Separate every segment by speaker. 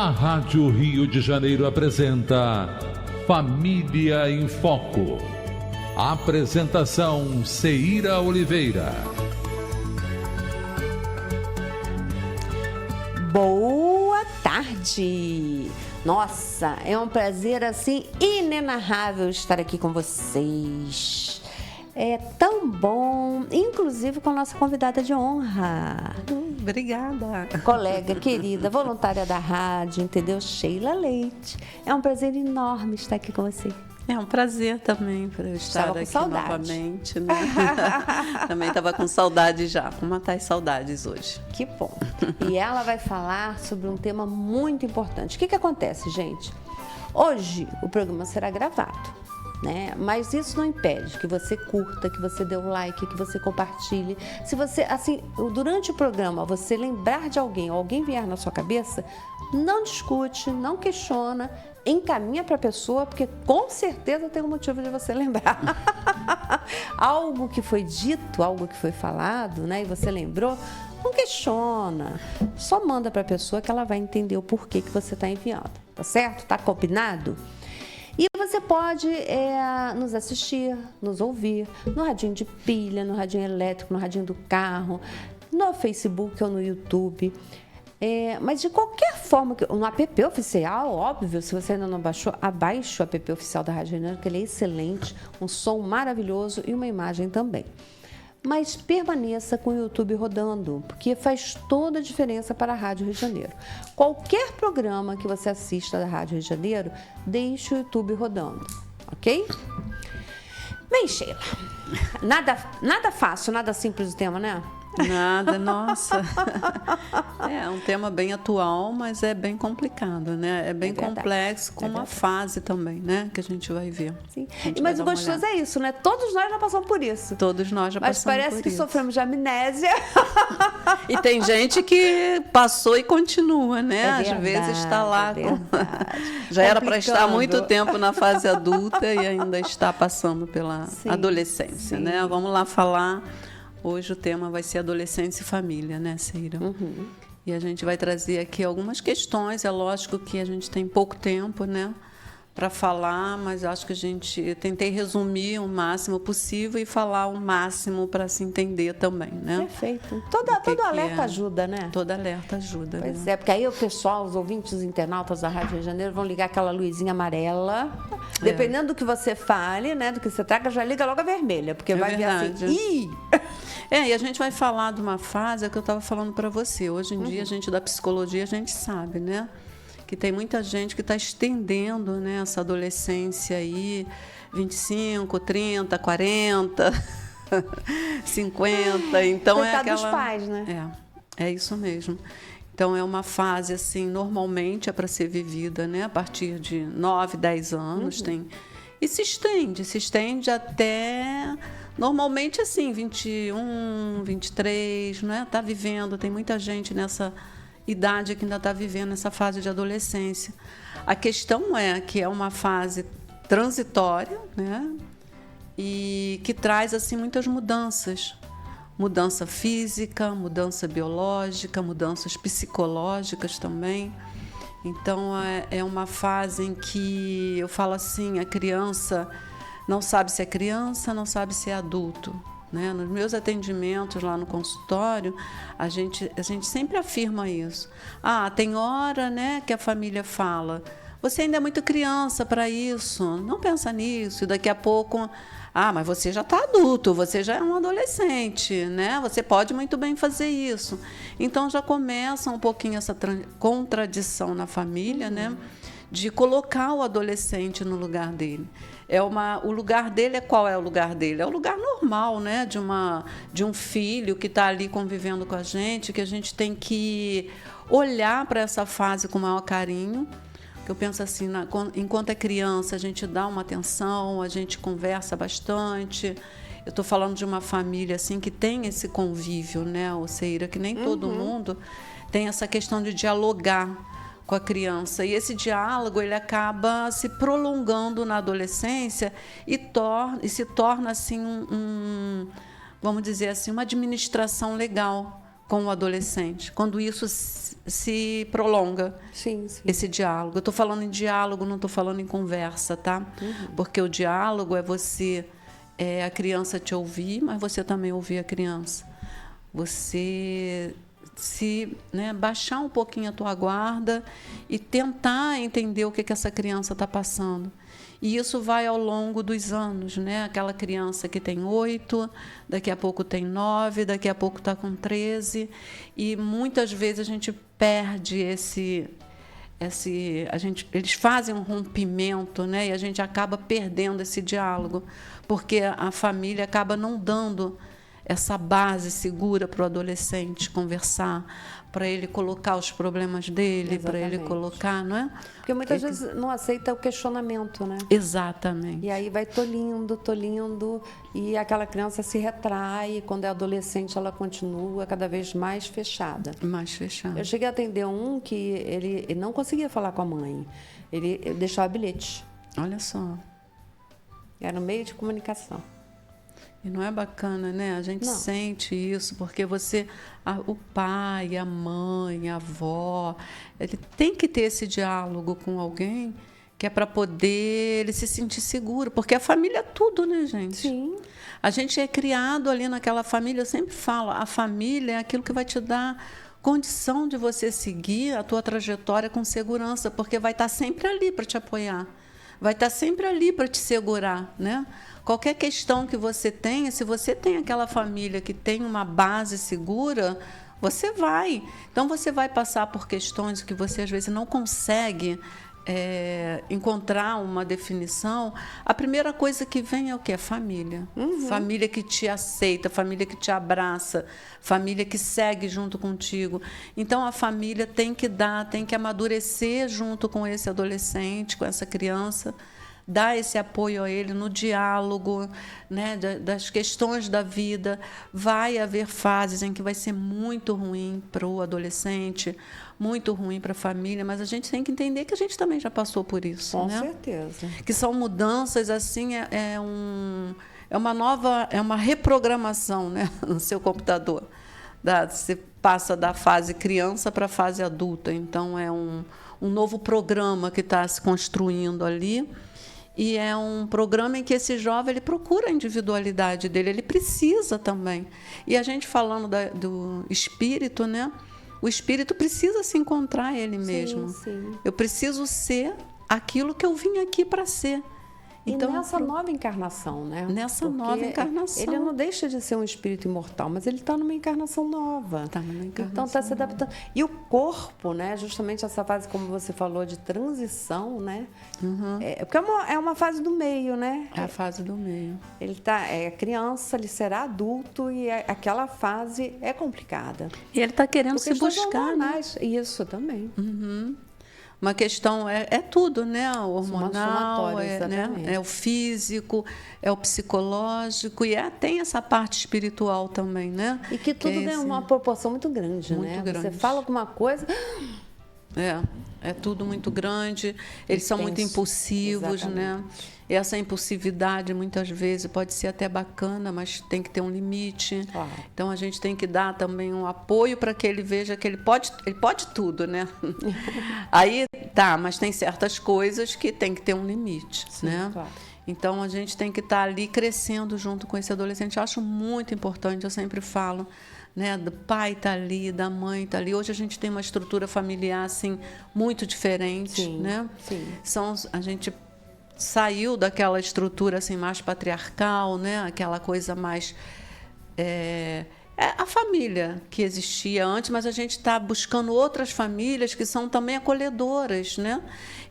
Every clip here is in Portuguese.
Speaker 1: A Rádio Rio de Janeiro apresenta Família em Foco. Apresentação Ceira Oliveira.
Speaker 2: Boa tarde! Nossa, é um prazer assim inenarrável estar aqui com vocês. É tão bom, inclusive com a nossa convidada de honra.
Speaker 3: Obrigada.
Speaker 2: Colega querida, voluntária da rádio, entendeu? Sheila Leite. É um prazer enorme estar aqui com você.
Speaker 3: É um prazer também para eu estar aqui
Speaker 2: saudade.
Speaker 3: Novamente, né? Também estava com saudade já. Vou matar as saudades hoje.
Speaker 2: Que bom. E ela vai falar sobre um tema muito importante. O que acontece, gente? Hoje o programa será gravado, né? Mas isso não impede que você curta, que você dê um like, que você compartilhe. Se você, assim, durante o programa, você lembrar de alguém ou alguém vier na sua cabeça, não discute, não questiona, encaminha para a pessoa, porque com certeza tem um motivo de você lembrar. Algo que foi dito, algo que foi falado, né? E você lembrou, não questiona. Só manda para a pessoa que ela vai entender o porquê que você está enviando. Tá certo? Tá combinado? E você pode nos assistir, nos ouvir no radinho de pilha, no radinho elétrico, no radinho do carro, no Facebook ou no YouTube. Mas de qualquer forma, no app oficial, óbvio, se você ainda não baixou, abaixe o app oficial da Rádio Janeiro, que ele é excelente, um som maravilhoso e uma imagem também. Mas permaneça com o YouTube rodando, porque faz toda a diferença para a Rádio Rio de Janeiro. Qualquer programa que você assista da Rádio Rio de Janeiro, deixe o YouTube rodando, ok? Bem, Sheila, nada fácil, nada simples o tema, né?
Speaker 3: Nada, nossa. É um tema bem atual, mas é bem complicado, né? É bem complexo, com uma fase também, né? Que a gente vai ver.
Speaker 2: Sim. Mas o gostoso é isso, né? Todos nós já passamos por isso.
Speaker 3: Todos nós já passamos por isso.
Speaker 2: Mas parece que sofremos de amnésia.
Speaker 3: E tem gente que passou e continua, né? Às vezes está lá. Já era para estar há muito tempo na fase adulta e ainda está passando pela adolescência, né? Vamos lá falar. Hoje o tema vai ser adolescência e família, né, Ceira?
Speaker 2: Uhum.
Speaker 3: E a gente vai trazer aqui algumas questões. É lógico que a gente tem pouco tempo, né, para falar, mas acho que eu tentei resumir o máximo possível e falar o máximo para se entender também, né?
Speaker 2: Perfeito. Todo alerta ajuda, né?
Speaker 3: Todo alerta ajuda.
Speaker 2: Pois é, porque aí o pessoal, os ouvintes, os internautas da Rádio Rio de Janeiro vão ligar aquela luzinha amarela. Dependendo do que você fale, né, do que você traga, já liga logo a vermelha, porque vai vir assim, ih!
Speaker 3: E a gente vai falar de uma fase que eu estava falando para você. Hoje em dia, a gente da psicologia, a gente sabe, né? Que tem muita gente que está estendendo, né, essa adolescência aí, 25, 30, 40, 50. Então
Speaker 2: Coitado é aquela dos pais, né?
Speaker 3: É isso mesmo. Então, é uma fase, assim, normalmente é para ser vivida, né, a partir de 9, 10 anos. E se estende até, normalmente, assim, 21, 23, né? Está vivendo, tem muita gente nessa idade que ainda está vivendo essa fase de adolescência. A questão é que é uma fase transitória, né? E que traz, assim, muitas mudanças. Mudança física, mudança biológica, mudanças psicológicas também. Então, é uma fase em que, eu falo assim, a criança não sabe se é criança, não sabe se é adulto, né? Nos meus atendimentos lá no consultório, a gente sempre afirma isso. Tem hora, né, que a família fala, você ainda é muito criança para isso, não pensa nisso, e daqui a pouco... mas você já está adulto, você já é um adolescente, né? Você pode muito bem fazer isso. Então, já começa um pouquinho essa contradição na família, né? De colocar o adolescente no lugar dele. O lugar dele qual é o lugar dele? É o lugar normal, né? De um filho que está ali convivendo com a gente, que a gente tem que olhar para essa fase com o maior carinho. Eu penso assim, enquanto é criança, a gente dá uma atenção, a gente conversa bastante. Eu estou falando de uma família assim, que tem esse convívio, né, Ceira, que nem todo mundo tem essa questão de dialogar com a criança. E esse diálogo ele acaba se prolongando na adolescência e se torna assim, vamos dizer assim, uma administração legal com o adolescente, quando isso se prolonga,
Speaker 2: Sim.
Speaker 3: esse diálogo. Eu estou falando em diálogo, não estou falando em conversa, tá? Porque o diálogo é você, a criança te ouvir, mas você também ouvir a criança. Você baixar um pouquinho a tua guarda e tentar entender o que essa criança está passando. E isso vai ao longo dos anos, né? Aquela criança que tem 8, daqui a pouco tem 9, daqui a pouco está com 13. E muitas vezes a gente perde eles fazem um rompimento, né? E a gente acaba perdendo esse diálogo, porque a família acaba não dando essa base segura para o adolescente conversar, para ele colocar os problemas dele, para ele colocar, não é?
Speaker 2: Porque muitas vezes não aceita o questionamento, né?
Speaker 3: Exatamente.
Speaker 2: E aí vai tolindo, e aquela criança se retrai, e quando é adolescente ela continua cada vez mais fechada.
Speaker 3: Mais fechada.
Speaker 2: Eu cheguei a atender um que ele não conseguia falar com a mãe, ele deixava bilhete.
Speaker 3: Olha só.
Speaker 2: Era um meio de comunicação.
Speaker 3: E não é bacana, né? A gente sente isso, porque o pai, a mãe, a avó, ele tem que ter esse diálogo com alguém que é para poder ele se sentir seguro, porque a família é tudo, né, gente?
Speaker 2: Sim.
Speaker 3: A gente é criado ali naquela família, eu sempre falo, a família é aquilo que vai te dar condição de você seguir a tua trajetória com segurança, porque vai estar sempre ali para te apoiar, vai estar sempre ali para te segurar, né? Qualquer questão que você tenha, se você tem aquela família que tem uma base segura, você vai. Então, você vai passar por questões que você, às vezes, não consegue encontrar uma definição. A primeira coisa que vem é o quê? Família. Família que te aceita, família que te abraça, família que segue junto contigo. Então, a família tem que amadurecer junto com esse adolescente, com essa criança, dar esse apoio a ele no diálogo, né, das questões da vida. Vai haver fases em que vai ser muito ruim para o adolescente, muito ruim para a família, mas a gente tem que entender que a gente também já passou por isso.
Speaker 2: Com
Speaker 3: né?
Speaker 2: certeza.
Speaker 3: Que são mudanças, assim, é uma reprogramação, né, no seu computador. Você passa da fase criança para a fase adulta, então é um novo programa que está se construindo ali. E é um programa em que esse jovem ele procura a individualidade dele, ele precisa também. E a gente falando do espírito, né? O espírito precisa se encontrar ele mesmo.
Speaker 2: Sim.
Speaker 3: Eu preciso ser aquilo que eu vim aqui para ser.
Speaker 2: Então, nessa nova encarnação, né?
Speaker 3: Nessa nova encarnação.
Speaker 2: Ele não deixa de ser um espírito imortal, mas ele está numa encarnação nova.
Speaker 3: Está numa encarnação
Speaker 2: então, está se adaptando. E o corpo, né? Justamente essa fase, como você falou, de transição, né? Porque é uma fase do meio, né?
Speaker 3: É a fase do meio.
Speaker 2: Ele é criança, ele será adulto e aquela fase é complicada.
Speaker 3: E ele está querendo se buscar, né?
Speaker 2: Isso também.
Speaker 3: Uma questão é tudo, né? O hormonal,
Speaker 2: né?
Speaker 3: É o físico, é o psicológico e tem essa parte espiritual também, né?
Speaker 2: E que tudo tem uma proporção muito grande, né?
Speaker 3: Grande.
Speaker 2: Você fala alguma coisa...
Speaker 3: É tudo muito grande, eles são muito impulsivos,
Speaker 2: exatamente.
Speaker 3: né? E essa impulsividade, muitas vezes, pode ser até bacana, mas tem que ter um limite.
Speaker 2: Claro.
Speaker 3: Então, a gente tem que dar também um apoio para que ele veja que ele pode tudo, né? Aí, mas tem certas coisas que tem que ter um limite,
Speaker 2: Sim,
Speaker 3: né?
Speaker 2: Claro.
Speaker 3: Então, a gente tem que estar ali crescendo junto com esse adolescente. Eu acho muito importante, eu sempre falo, né, do pai está ali, da mãe está ali. Hoje a gente tem uma estrutura familiar assim muito diferente,
Speaker 2: Sim,
Speaker 3: né?
Speaker 2: sim.
Speaker 3: A gente saiu daquela estrutura assim mais patriarcal, né? Aquela coisa mais a família que existia antes, mas a gente está buscando outras famílias que são também acolhedoras, né?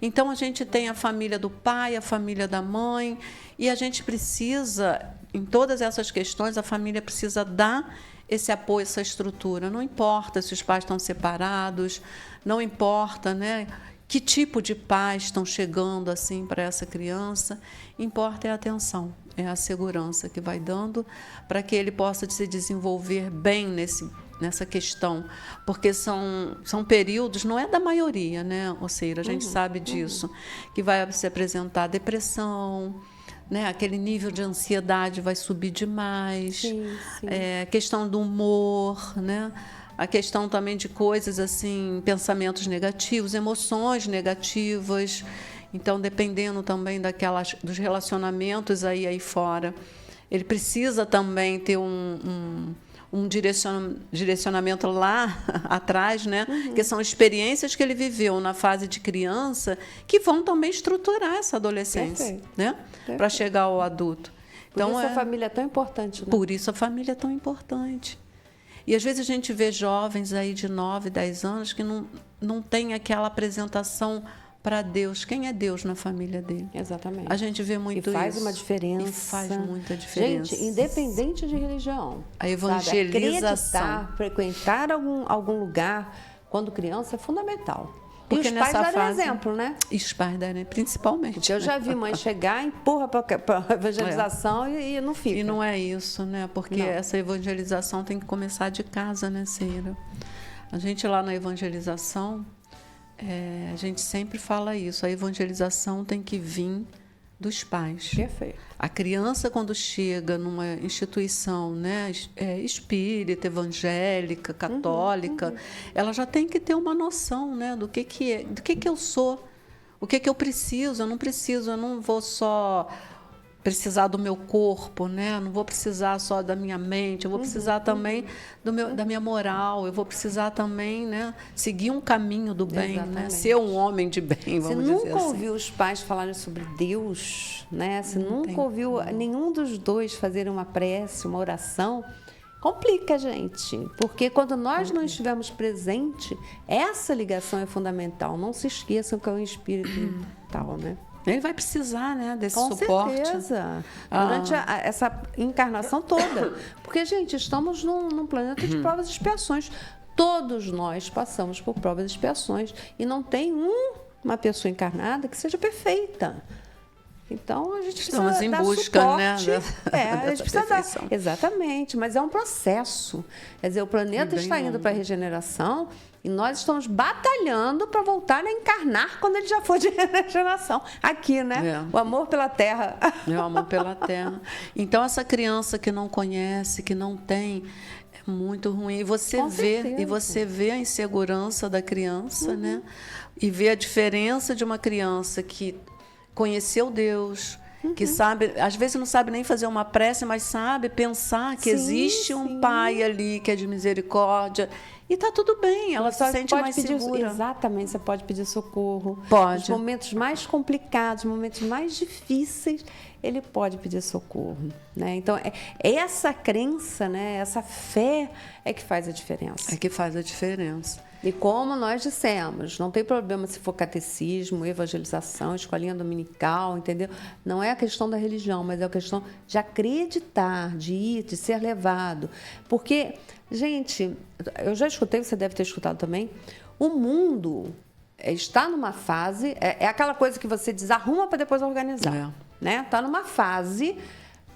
Speaker 3: Então a gente tem a família do pai, a família da mãe, e a gente precisa, em todas essas questões, a família precisa dar esse apoio, essa estrutura. Não importa se os pais estão separados, não importa, né, que tipo de pais estão chegando assim para essa criança, importa é a atenção, é a segurança que vai dando para que ele possa se desenvolver bem nessa questão, porque são períodos, não é da maioria, né, Oceira, a gente sabe disso, que vai se apresentar depressão, né? Aquele nível de ansiedade vai subir demais.
Speaker 2: Sim.
Speaker 3: Questão do humor, né? a questão também de coisas assim, pensamentos negativos, emoções negativas. Então, dependendo também dos relacionamentos aí fora, ele precisa também ter um direcionamento lá atrás, né? Que são experiências que ele viveu na fase de criança que vão também estruturar essa adolescência, né? Para chegar ao adulto.
Speaker 2: Então, por isso a família é tão importante, né?
Speaker 3: Por isso a família é tão importante. E às vezes a gente vê jovens aí de 9, 10 anos que não tem aquela apresentação para Deus. Quem é Deus na família dele?
Speaker 2: Exatamente.
Speaker 3: A gente vê muito isso.
Speaker 2: E faz uma diferença.
Speaker 3: E faz muita diferença.
Speaker 2: Gente, independente de religião.
Speaker 3: A evangelização.
Speaker 2: Acreditar, frequentar algum lugar, quando criança, é fundamental.
Speaker 3: Porque
Speaker 2: e os pais darem
Speaker 3: fase,
Speaker 2: exemplo, né?
Speaker 3: E os pais darem, principalmente.
Speaker 2: Porque eu já vi mãe chegar, empurra para a evangelização e não fica.
Speaker 3: E não é isso, né? Porque essa evangelização tem que começar de casa, né, Cira? A gente lá na evangelização, a gente sempre fala isso. A evangelização tem que vir dos pais.
Speaker 2: Perfeito.
Speaker 3: A criança, quando chega numa instituição, né, espírita, evangélica, católica, ela já tem que ter uma noção, né, do que eu sou, o que eu preciso. Eu não vou só precisar do meu corpo, né? Não vou precisar só da minha mente, eu vou precisar também da minha moral, eu vou precisar também, né, seguir um caminho do bem, né? Ser um homem de bem, vamos dizer assim.
Speaker 2: Você nunca ouviu os pais falarem sobre Deus, né? Você nunca ouviu nenhum dos dois fazerem uma prece, uma oração, complica, gente. Porque quando nós não estivermos presentes, essa ligação é fundamental. Não se esqueçam que é um espírito tal, né?
Speaker 3: Ele vai precisar, né, desse suporte.
Speaker 2: Com certeza. Durante essa encarnação toda. Porque, gente, estamos num planeta de provas e expiações. Todos nós passamos por provas e expiações. E não tem uma pessoa encarnada que seja perfeita. Então, a gente
Speaker 3: Estamos
Speaker 2: precisa
Speaker 3: em
Speaker 2: dar
Speaker 3: busca,
Speaker 2: suporte.
Speaker 3: Né,
Speaker 2: a gente precisa dar. Exatamente, mas é um processo. Quer dizer, o planeta está indo para a regeneração e nós estamos batalhando para voltar a encarnar quando ele já for de regeneração. Aqui, né? O amor pela terra.
Speaker 3: É o amor pela terra. Então, essa criança que não conhece, que não tem, é muito ruim. E você vê a insegurança da criança, né? E vê a diferença de uma criança que conheceu Deus, que sabe, às vezes não sabe nem fazer uma prece, mas sabe pensar que existe um pai ali que é de misericórdia. E está tudo bem, ela se sente mais segura.
Speaker 2: Exatamente, você pode pedir socorro.
Speaker 3: Pode.
Speaker 2: Nos momentos mais complicados, momentos mais difíceis, ele pode pedir socorro, né? Então, essa crença, né, essa fé é que faz a diferença.
Speaker 3: É que faz a diferença.
Speaker 2: E como nós dissemos, não tem problema se for catecismo, evangelização, escolinha dominical, entendeu? Não é a questão da religião, mas é a questão de acreditar, de ir, de ser levado. Porque, gente, eu já escutei, você deve ter escutado também, o mundo está numa fase, é aquela coisa que você desarruma para depois organizar. Né? Está numa fase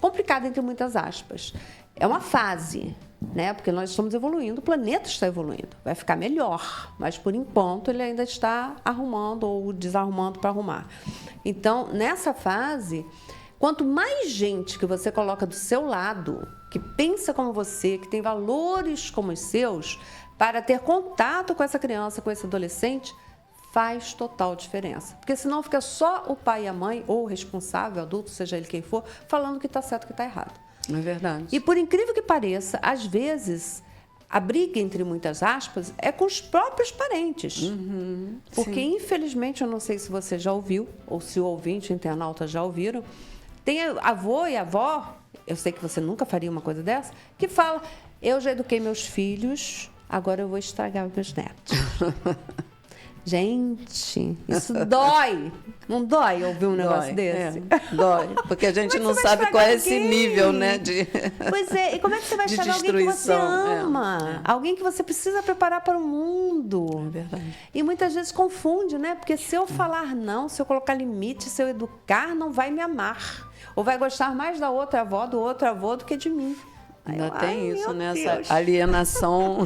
Speaker 2: complicada, entre muitas aspas. É uma fase, né? Porque nós estamos evoluindo, o planeta está evoluindo, vai ficar melhor, mas por enquanto ele ainda está arrumando ou desarrumando para arrumar. Então, nessa fase, quanto mais gente que você coloca do seu lado, que pensa como você, que tem valores como os seus, para ter contato com essa criança, com esse adolescente, faz total diferença. Porque senão fica só o pai e a mãe, ou o responsável, adulto, seja ele quem for, falando o que está certo e o que está errado.
Speaker 3: É verdade.
Speaker 2: E por incrível que pareça, às vezes, a briga, entre muitas aspas, é com os próprios parentes. Porque, infelizmente, eu não sei se você já ouviu, ou se o ouvinte, o internauta já ouviram, tem avô e avó, eu sei que você nunca faria uma coisa dessa, que fala, eu já eduquei meus filhos, agora eu vou estragar meus netos. Gente, isso dói. Não dói ouvir um negócio desse?
Speaker 3: Dói, porque a gente não sabe qual é esse nível, né?
Speaker 2: Pois é, e como é que você vai estragar alguém que você ama? Alguém que você precisa preparar para o mundo.
Speaker 3: É verdade.
Speaker 2: E muitas vezes confunde, né? Porque se eu falar não, se eu colocar limite, se eu educar, não vai me amar. Ou vai gostar mais da outra avó, do outro avô, do que de mim.
Speaker 3: Ainda tem isso, né? Essa alienação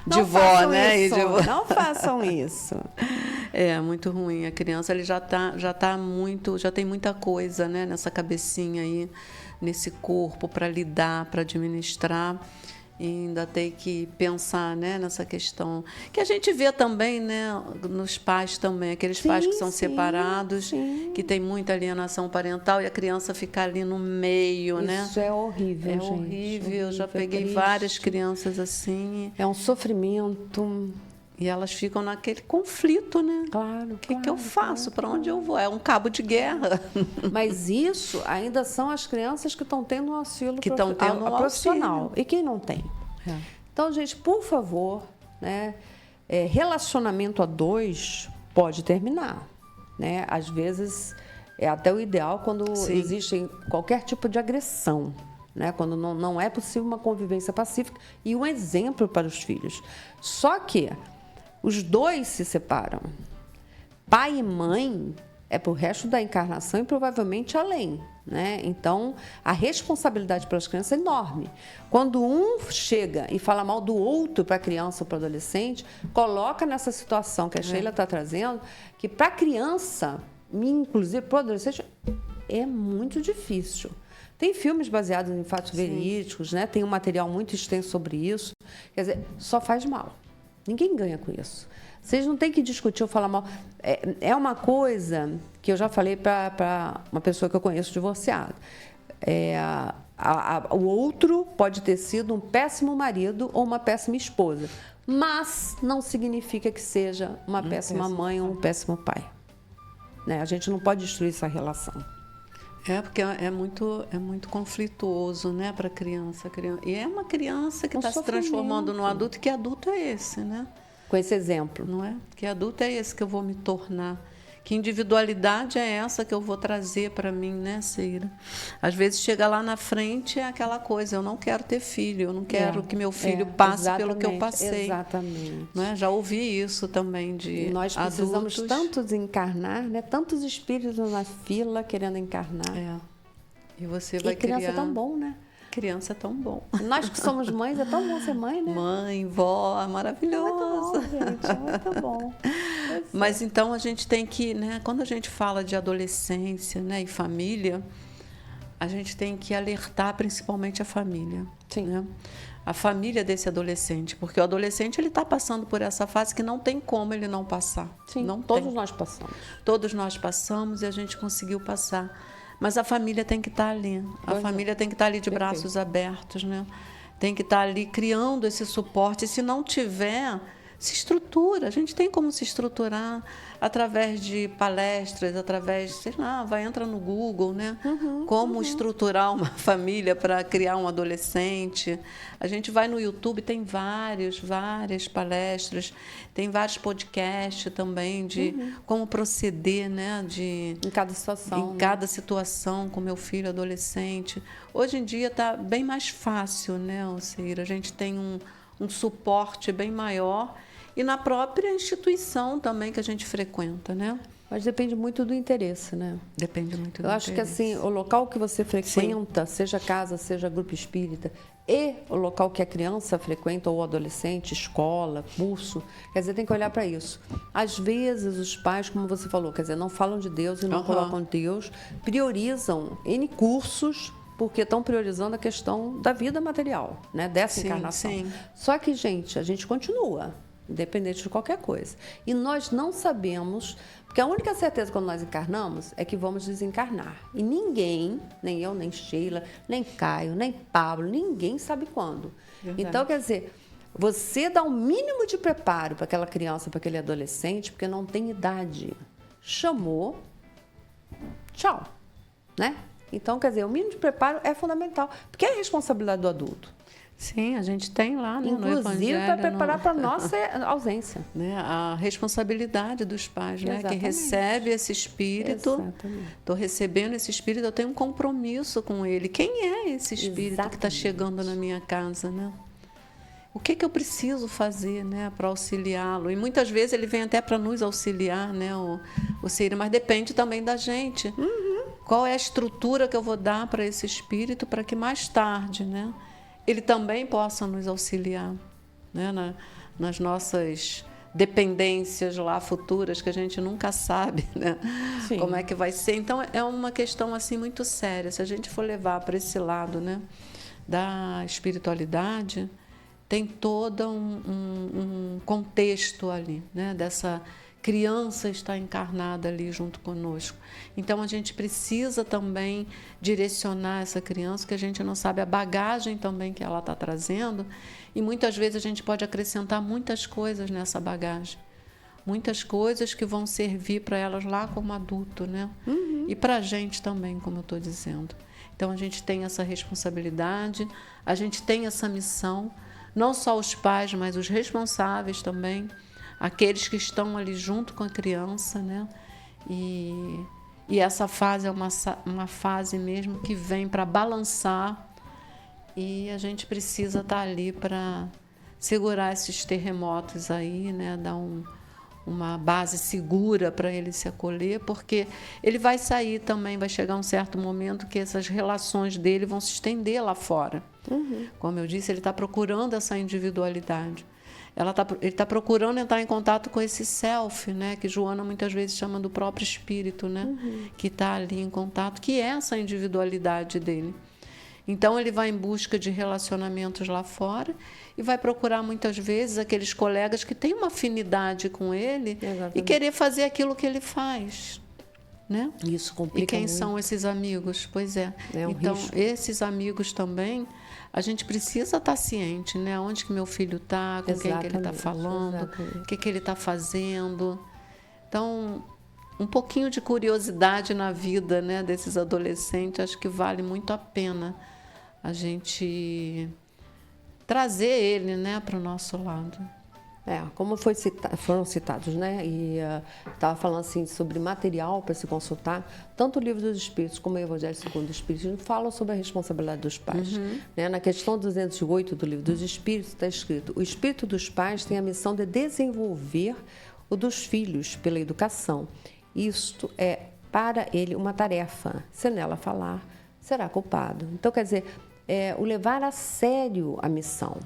Speaker 3: de vó, né?
Speaker 2: Isso, não façam isso.
Speaker 3: É muito ruim. A criança ele já tem muita coisa, né? Nessa cabecinha aí, nesse corpo para lidar, para administrar. e ainda tem que pensar, né, nessa questão que a gente vê também, né, nos pais também, aqueles pais que são separados, que tem muita alienação parental e a criança fica ali no meio, né?
Speaker 2: Isso é horrível,
Speaker 3: É
Speaker 2: gente.
Speaker 3: horrível. Eu já peguei
Speaker 2: triste.
Speaker 3: várias crianças assim.
Speaker 2: É um sofrimento.
Speaker 3: E elas ficam naquele conflito, né?
Speaker 2: Claro,
Speaker 3: O que eu faço? Para onde eu vou? É um cabo de guerra.
Speaker 2: Mas isso ainda são as crianças que estão tendo um auxílio
Speaker 3: Que estão tendo um
Speaker 2: profissional.
Speaker 3: auxílio.
Speaker 2: E quem não tem? Então, gente, por favor, né, relacionamento a dois pode terminar. Né? Às vezes, é até o ideal quando existe qualquer tipo de agressão. Né? Quando não é possível uma convivência pacífica e um exemplo para os filhos. Só que os dois se separam. Pai e mãe é para o resto da encarnação e provavelmente além. Né? Então, a responsabilidade pelas crianças é enorme. Quando um chega e fala mal do outro para a criança ou para o adolescente, coloca nessa situação que a Sheila está trazendo, que para a criança, inclusive para o adolescente, é muito difícil. Tem filmes baseados em fatos verídicos, né? Tem um material muito extenso sobre isso. Quer dizer, só faz mal. Ninguém ganha com isso. Vocês não têm que discutir ou falar mal. É uma coisa que eu já falei para uma pessoa que eu conheço divorciada. O outro pode ter sido um péssimo marido ou uma péssima esposa, mas não significa que seja uma péssima mãe ou um péssimo pai. Né? A gente não pode destruir essa relação.
Speaker 3: Porque é muito conflituoso, né, para a criança. E é uma criança que está se transformando no adulto. Que adulto é esse, né?
Speaker 2: Com esse exemplo.
Speaker 3: Não é? Que adulto é esse que eu vou me tornar? Que individualidade é essa que eu vou trazer para mim, né, Ceira? Às vezes chega lá na frente é aquela coisa, eu não quero ter filho, eu não quero que meu filho passe pelo que eu passei.
Speaker 2: Exatamente.
Speaker 3: Não é? Já ouvi isso também de
Speaker 2: nós precisamos
Speaker 3: adultos.
Speaker 2: tantos encarnar, né? Tantos espíritos na fila querendo encarnar.
Speaker 3: E você vai
Speaker 2: criança
Speaker 3: criar...
Speaker 2: é tão bom, né?
Speaker 3: Criança é tão bom.
Speaker 2: Nós que somos mães, é tão bom ser mãe, né?
Speaker 3: Mãe, vó, é maravilhoso.
Speaker 2: É muito bom, gente, é muito bom.
Speaker 3: Mas então a gente tem que, né, quando a gente fala de adolescência, né, e família, a gente tem que alertar principalmente a família.
Speaker 2: Sim.
Speaker 3: Né? A família desse adolescente, porque o adolescente ele está passando por essa fase que não tem como ele não passar.
Speaker 2: Sim,
Speaker 3: não
Speaker 2: todos nós passamos.
Speaker 3: Todos nós passamos e a gente conseguiu passar. Mas a família tem que estar ali. A família tem que estar ali de braços abertos, né? Tem que estar ali criando esse suporte. E se não tiver, se estrutura. A gente tem como se estruturar através de palestras, através, sei lá, entra no Google, né? Como estruturar uma família para criar um adolescente. A gente vai no YouTube, tem várias palestras, tem vários podcasts também de como proceder, né?
Speaker 2: Em cada situação.
Speaker 3: Em cada situação com meu filho adolescente. Hoje em dia está bem mais fácil, né, Alceira? A gente tem um suporte bem maior. E na própria instituição também que a gente frequenta, né?
Speaker 2: Mas depende muito do interesse, né?
Speaker 3: Depende muito do interesse.
Speaker 2: Eu acho que assim, o local que você frequenta, seja casa, seja grupo espírita, e o local que a criança frequenta, ou adolescente, escola, curso, quer dizer, tem que olhar para isso. Às vezes, os pais, como você falou, quer dizer, não falam de Deus e não colocam Deus, priorizam N cursos, porque estão priorizando a questão da vida material, né? Dessa encarnação.
Speaker 3: Sim.
Speaker 2: Só que, gente, a gente continua. Independente de qualquer coisa. E nós não sabemos, porque a única certeza quando nós encarnamos é que vamos desencarnar. E ninguém, nem eu, nem Sheila, nem Caio, nem Pablo, ninguém sabe quando. Verdade. Então, quer dizer, você dá um mínimo de preparo para aquela criança, para aquele adolescente, porque não tem idade. Chamou, tchau. Né? Então, quer dizer, o mínimo de preparo é fundamental, porque é a responsabilidade do adulto.
Speaker 3: Sim, a gente tem lá, né, no
Speaker 2: inclusive para preparar para a nossa ausência.
Speaker 3: Né? A responsabilidade dos pais, né? Quem recebe esse espírito, estou recebendo esse espírito, eu tenho um compromisso com ele. Quem é esse espírito que está chegando na minha casa, né? O que eu preciso fazer, né, para auxiliá-lo? E muitas vezes ele vem até para nos auxiliar, né, o Ciro, mas depende também da gente. Qual é a estrutura que eu vou dar para esse espírito para que mais tarde, né, ele também possa nos auxiliar, né, nas nossas dependências lá futuras que a gente nunca sabe, né, como é que vai ser. Então, é uma questão assim muito séria. Se a gente for levar para esse lado, né, da espiritualidade, tem todo um contexto ali, né? Dessa criança estar encarnada ali junto conosco. Então, a gente precisa também direcionar essa criança, que a gente não sabe a bagagem também que ela está trazendo, e muitas vezes a gente pode acrescentar muitas coisas nessa bagagem. Muitas coisas que vão servir para elas lá como adulto, né? E para a gente também, como eu estou dizendo. Então, a gente tem essa responsabilidade, a gente tem essa missão, não só os pais, mas os responsáveis também, aqueles que estão ali junto com a criança, né? E essa fase é uma fase mesmo que vem para balançar, e a gente precisa estar ali para segurar esses terremotos aí, né? Dar uma base segura para ele se acolher, porque ele vai sair também, vai chegar um certo momento que essas relações dele vão se estender lá fora. Como eu disse, ele está procurando essa individualidade. Ele está procurando entrar em contato com esse self, né, que Joana muitas vezes chama do próprio espírito, né, que está ali em contato, que é essa individualidade dele. Então, ele vai em busca de relacionamentos lá fora e vai procurar, muitas vezes, aqueles colegas que têm uma afinidade com ele. Exatamente. E querer fazer aquilo que ele faz. Né?
Speaker 2: Isso complica
Speaker 3: E quem
Speaker 2: muito.
Speaker 3: são esses amigos? Pois é.
Speaker 2: Então,
Speaker 3: risco. Esses amigos também, a gente precisa estar ciente, né? Onde que meu filho está, com quem que ele está falando, o que ele está fazendo. Então, um pouquinho de curiosidade na vida, né, desses adolescentes, acho que vale muito a pena a gente trazer ele, né, para o nosso lado.
Speaker 2: Como foram citados, né? E estava falando assim sobre material para se consultar, tanto o Livro dos Espíritos como o Evangelho segundo o Espiritismo falam sobre a responsabilidade dos pais. Né? Na questão 208 do Livro dos Espíritos está escrito: o espírito dos pais tem a missão de desenvolver o dos filhos pela educação. Isto é para ele uma tarefa. Se nela falar, será culpado. Então, quer dizer, o levar a sério a missão.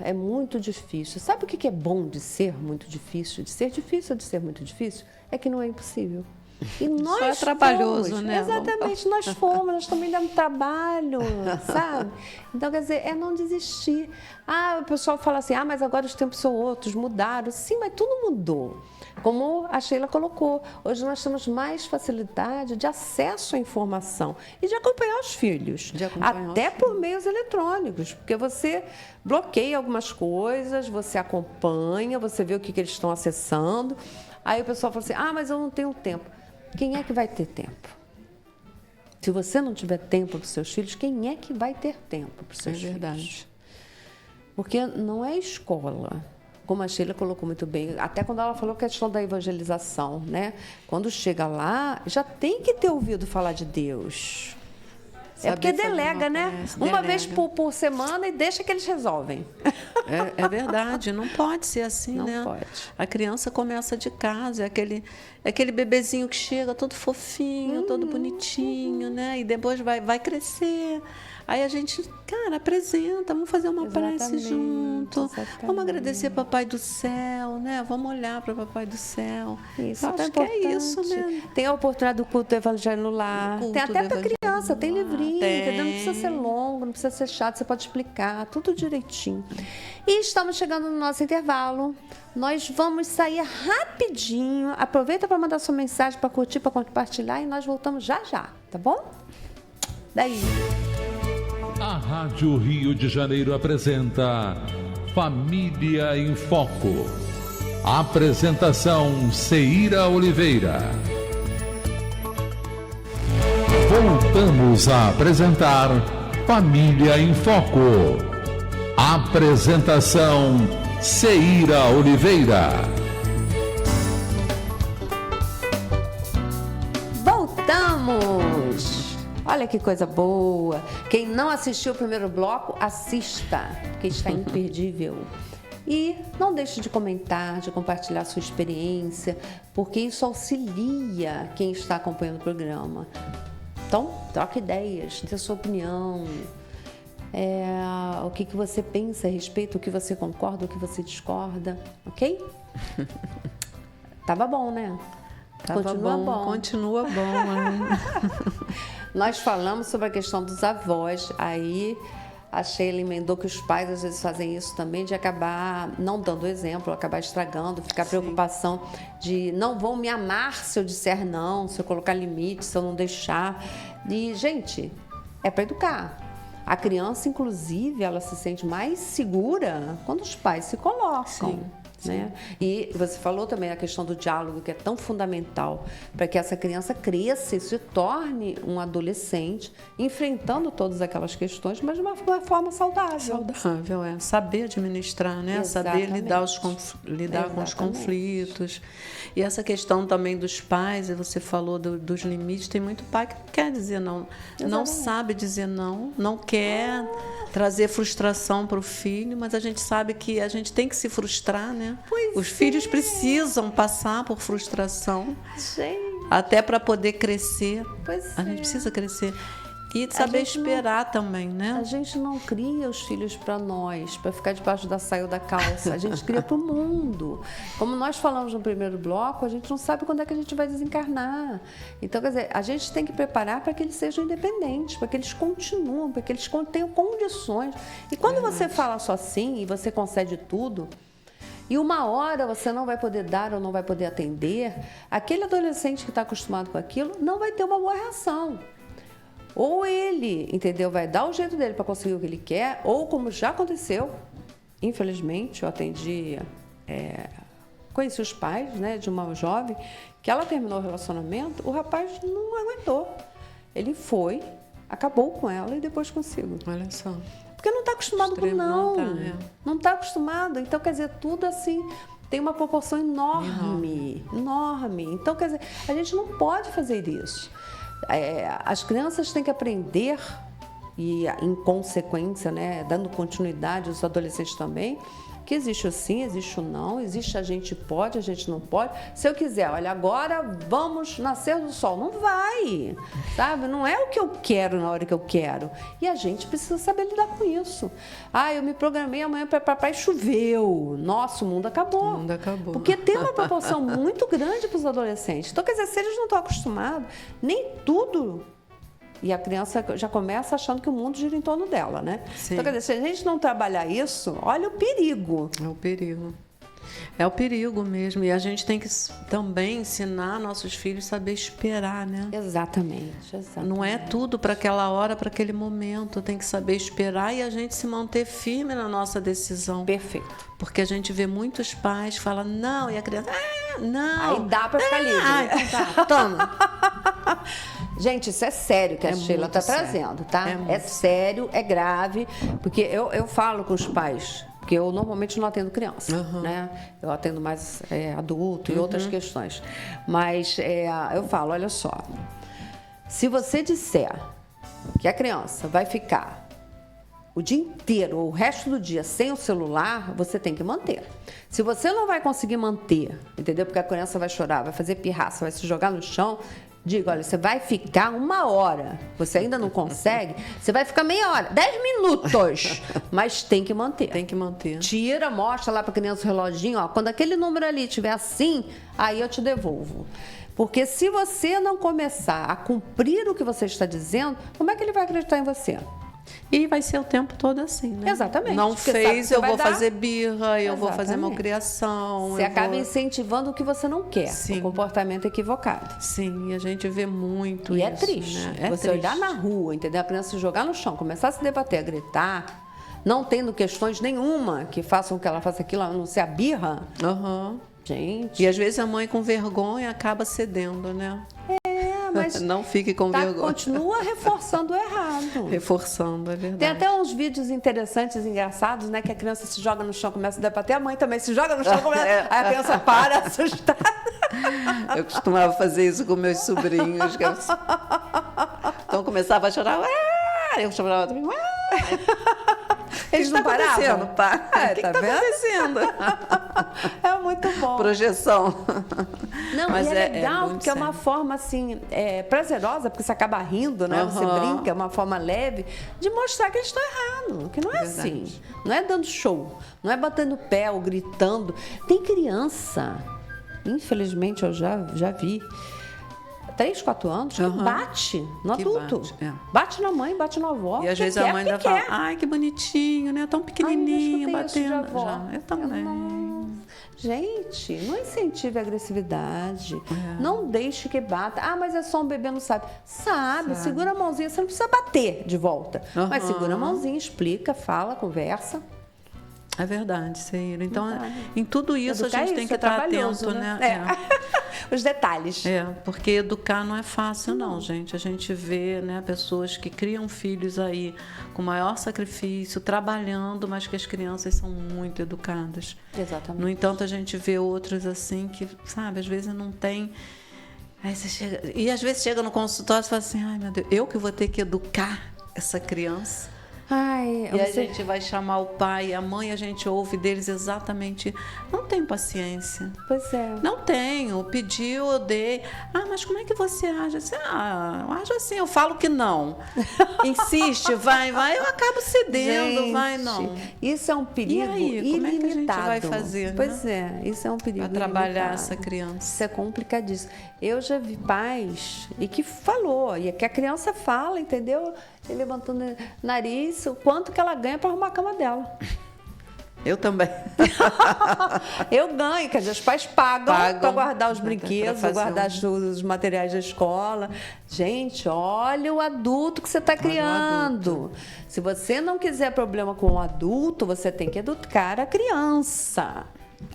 Speaker 2: É muito difícil. Sabe o que é bom de ser muito difícil? De ser difícil ou de ser muito difícil? É que não é impossível. E nós
Speaker 3: só é trabalhoso,
Speaker 2: fomos,
Speaker 3: né?
Speaker 2: Exatamente, nós também damos trabalho, sabe? Então, quer dizer, é não desistir. O pessoal fala assim, mas agora os tempos são outros, mudaram. Sim, mas tudo mudou. Como a Sheila colocou, hoje nós temos mais facilidade de acesso à informação e de acompanhar os filhos, até por meios eletrônicos, porque você bloqueia algumas coisas, você acompanha, você vê o que eles estão acessando. Aí o pessoal fala assim, mas eu não tenho tempo. Quem é que vai ter tempo? Se você não tiver tempo para os seus filhos, quem é que vai ter tempo para os seus filhos?
Speaker 3: É verdade.
Speaker 2: Porque não é escola. Como a Sheila colocou muito bem, até quando ela falou a questão da evangelização, né? Quando chega lá, já tem que ter ouvido falar de Deus. É porque delega, né? Uma vez por semana e deixa que eles resolvem.
Speaker 3: É verdade, não pode ser assim,
Speaker 2: não
Speaker 3: né?
Speaker 2: Não pode.
Speaker 3: A criança começa de casa, é aquele bebezinho que chega todo fofinho, todo bonitinho, né? E depois vai crescer. Aí a gente, apresenta, vamos fazer uma prece junto. Vamos agradecer Papai do Céu, né? Vamos olhar para Papai do Céu.
Speaker 2: Isso,
Speaker 3: acho que é isso, né?
Speaker 2: Tem a oportunidade do culto do Evangelho no lar. Tem até para criança, tem livrinho, entendeu? Não precisa ser longo, não precisa ser chato, você pode explicar tudo direitinho. E estamos chegando no nosso intervalo. Nós vamos sair rapidinho. Aproveita para mandar sua mensagem, para curtir, para compartilhar e nós voltamos já, tá bom? Daí.
Speaker 1: A Rádio Rio de Janeiro apresenta Família em Foco. Apresentação Ceira Oliveira. Voltamos a apresentar Família em Foco. Apresentação Ceira Oliveira.
Speaker 2: Voltamos! Olha que coisa boa! Quem não assistiu o primeiro bloco, assista, porque está imperdível. E não deixe de comentar, de compartilhar sua experiência, porque isso auxilia quem está acompanhando o programa. Então, troque ideias, dê sua opinião. O que você pensa a respeito, o que você concorda, o que você discorda, ok? Tava bom, né?
Speaker 3: Continua bom.
Speaker 2: Nós falamos sobre a questão dos avós, aí A Sheila emendou que os pais às vezes fazem isso também, de acabar não dando exemplo, acabar estragando, ficar preocupação de não vão me amar se eu disser não, se eu colocar limite, se eu não deixar. E, gente, é para educar. A criança, inclusive, ela se sente mais segura quando os pais se colocam. Né? E você falou também a questão do diálogo, que é tão fundamental para que essa criança cresça e se torne um adolescente, enfrentando todas aquelas questões, mas de uma forma saudável.
Speaker 3: Saudável, é. Saber administrar, né?
Speaker 2: Exatamente.
Speaker 3: Saber lidar com os conflitos. E essa questão também dos pais, e você falou dos limites, tem muito pai que não quer dizer não. Não sabe dizer não, não quer trazer frustração para o filho, mas a gente sabe que a gente tem que se frustrar, né? Os filhos precisam passar por frustração, até para poder crescer. A gente precisa crescer. E saber esperar também, né?
Speaker 2: A gente não cria os filhos para nós, para ficar debaixo da saia ou da calça. A gente cria para o mundo. Como nós falamos no primeiro bloco, a gente não sabe quando é que a gente vai desencarnar. Então, quer dizer, a gente tem que preparar para que eles sejam independentes, para que eles continuem, para que eles tenham condições. E quando você fala só sim e você concede tudo, e uma hora você não vai poder dar ou não vai poder atender, aquele adolescente que está acostumado com aquilo não vai ter uma boa reação. Ou ele, entendeu, vai dar o jeito dele para conseguir o que ele quer, ou como já aconteceu, infelizmente, eu atendi, conheci os pais, né, de uma jovem, que ela terminou o relacionamento, o rapaz não aguentou. Ele foi, acabou com ela e depois consigo.
Speaker 3: Olha só.
Speaker 2: Porque não está acostumado com não. Não está acostumado. Então, quer dizer, tudo assim tem uma proporção enorme. Então, quer dizer, a gente não pode fazer isso. As crianças têm que aprender, e em consequência, né, dando continuidade, os adolescentes também, que existe o sim, existe o não, existe a gente pode, a gente não pode. Se eu quiser, olha, agora vamos nascer do sol. Não vai, sabe? Não é o que eu quero na hora que eu quero. E a gente precisa saber lidar com isso. Eu me programei amanhã para papai, choveu. Nossa, o mundo acabou.
Speaker 3: O mundo acabou.
Speaker 2: Porque tem uma proporção muito grande para os adolescentes. Então, quer dizer, se eles não estão acostumados, nem tudo... E a criança já começa achando que o mundo gira em torno dela, né?
Speaker 3: Sim.
Speaker 2: Então, quer dizer, se a gente não trabalhar isso, olha o perigo.
Speaker 3: É o perigo. É o perigo mesmo. E a gente tem que também ensinar nossos filhos a saber esperar, né?
Speaker 2: Exatamente.
Speaker 3: Não é tudo para aquela hora, para aquele momento. Tem que saber esperar e a gente se manter firme na nossa decisão.
Speaker 2: Perfeito.
Speaker 3: Porque a gente vê muitos pais que falam não, e a criança, não.
Speaker 2: Aí dá para ficar livre.
Speaker 3: Então tá, toma.
Speaker 2: Gente, isso é sério que a Sheila está trazendo, tá? É sério, é grave, porque eu falo com os pais, porque eu normalmente não atendo criança, né? Eu atendo mais adulto e outras questões. Mas eu falo, olha só, se você disser que a criança vai ficar o dia inteiro ou o resto do dia sem o celular, você tem que manter. Se você não vai conseguir manter, entendeu? Porque a criança vai chorar, vai fazer pirraça, vai se jogar no chão, diga, olha, você vai ficar 1 hora, você ainda não consegue, você vai ficar meia hora, 10 minutos, mas tem que manter.
Speaker 3: Tem que manter.
Speaker 2: Tira, mostra lá para a criança o reloginho, ó, quando aquele número ali estiver assim, aí eu te devolvo. Porque se você não começar a cumprir o que você está dizendo, como é que ele vai acreditar em você?
Speaker 3: E vai ser o tempo todo assim, né?
Speaker 2: Exatamente.
Speaker 3: Não fez, eu vou fazer birra, eu vou fazer
Speaker 2: Exatamente.
Speaker 3: malcriação.
Speaker 2: Você acaba incentivando o que você não quer.
Speaker 3: Sim.
Speaker 2: O comportamento equivocado.
Speaker 3: Sim, e a gente vê muito
Speaker 2: E
Speaker 3: isso.
Speaker 2: é triste.
Speaker 3: Né? É
Speaker 2: você
Speaker 3: triste.
Speaker 2: olhar na rua, entendeu? A criança se jogar no chão, começar a se debater, a gritar, não tendo questões nenhuma que façam que ela faça aquilo, a não ser a birra. Gente.
Speaker 3: E às vezes a mãe com vergonha acaba cedendo, né?
Speaker 2: Mas
Speaker 3: não fique com vergonha.
Speaker 2: Continua reforçando o errado.
Speaker 3: Reforçando, é verdade.
Speaker 2: Tem até uns vídeos interessantes, engraçados, né? Que a criança se joga no chão, começa a debater, a mãe também se joga no chão, aí a criança para, assustada.
Speaker 3: Eu costumava fazer isso com meus sobrinhos. Então começava a chorar, eu chorava também.
Speaker 2: Eles não paravam?
Speaker 3: Pá? O que
Speaker 2: tá
Speaker 3: está acontecendo?
Speaker 2: É muito bom.
Speaker 3: Projeção.
Speaker 2: Não,
Speaker 3: mas
Speaker 2: e é legal,
Speaker 3: muito
Speaker 2: porque é uma forma, assim, prazerosa, porque você acaba rindo, né? Você brinca, é uma forma leve de mostrar que eles estão errados, que não é assim. Não é dando show, não é batendo pé ou gritando. Tem criança, infelizmente eu já vi, 3, 4 anos, que bate no
Speaker 3: Que
Speaker 2: adulto.
Speaker 3: bate,
Speaker 2: Bate na mãe, bate na avó.
Speaker 3: E às vezes a mãe ainda fala, ai, que bonitinho, né? Tão pequenininho,
Speaker 2: Ai, eu já escutei isso de
Speaker 3: batendo.
Speaker 2: avó.
Speaker 3: Já, eu também.
Speaker 2: Gente, não incentive a agressividade. Não deixe que bata. Ah, mas é só um bebê, não sabe. Sabe, segura a mãozinha. Você não precisa bater de volta. Mas segura a mãozinha, explica, fala, conversa.
Speaker 3: É verdade, Seira. Então, em tudo isso
Speaker 2: Educar
Speaker 3: a gente tem que
Speaker 2: é
Speaker 3: estar
Speaker 2: trabalhoso,
Speaker 3: atento, né?
Speaker 2: Os detalhes.
Speaker 3: Porque educar não é fácil, não, gente. A gente vê, né, pessoas que criam filhos aí com maior sacrifício, trabalhando, mas que as crianças são muito educadas.
Speaker 2: Exatamente.
Speaker 3: No entanto, a gente vê outras assim que, sabe, às vezes não tem. Aí você chega, e às vezes chega no consultório e fala assim, ai meu Deus, eu que vou ter que educar essa criança.
Speaker 2: Ai,
Speaker 3: E a gente vai chamar o pai e a mãe, a gente ouve deles exatamente, não tenho paciência.
Speaker 2: Pois é.
Speaker 3: Não tenho, pediu, eu dei. Ah, mas como é que você age? Assim, eu ajo assim, eu falo que não. Insiste, vai, eu acabo cedendo,
Speaker 2: Gente,
Speaker 3: vai, não.
Speaker 2: Isso é um perigo
Speaker 3: E aí,
Speaker 2: ilimitado.
Speaker 3: como é que a gente vai fazer,
Speaker 2: Pois é, isso é um perigo
Speaker 3: para trabalhar
Speaker 2: ilimitado.
Speaker 3: essa criança?
Speaker 2: Isso é complicadíssimo. Eu já vi pais e que falou, e que a criança fala, entendeu? Ele levantando o nariz, o quanto que ela ganha para arrumar a cama dela.
Speaker 3: Eu também.
Speaker 2: Eu ganho, quer dizer, os pais pagam para guardar os brinquedos,
Speaker 3: pra fazer
Speaker 2: guardar os materiais da escola. Gente, olha o adulto que você está criando. Se você não quiser problema com o adulto, você tem que educar a criança.